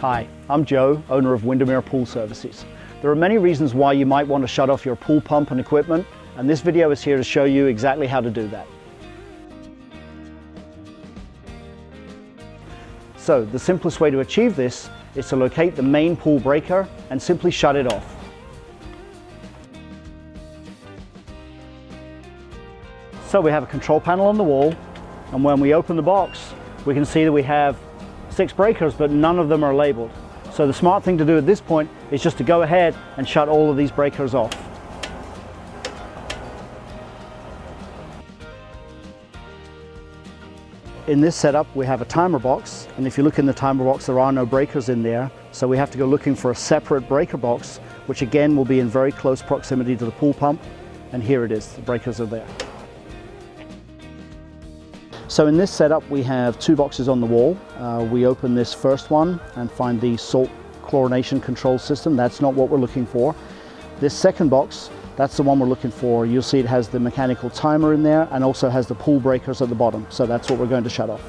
Hi, I'm Joe, owner of Windermere Pool Services. There are many reasons why you might want to shut off your pool pump and equipment, and this video is here to show you exactly how to do that. So the simplest way to achieve this is to locate the main pool breaker and simply shut it off. So we have a control panel on the wall, and when we open the box we can see that we have 6 breakers, but none of them are labeled. So the smart thing to do at this point is just to go ahead and shut all of these breakers off. In this setup we have a timer box, and if you look in the timer box there are no breakers in there, so we have to go looking for a separate breaker box, which again will be in very close proximity to the pool pump, and here it is, the breakers are there. So in this setup we have 2 boxes on the wall. We open this first one and find the salt chlorination control system. That's not what we're looking for. This second box, that's the one we're looking for. You'll see it has the mechanical timer in there and also has the pool breakers at the bottom. So that's what we're going to shut off.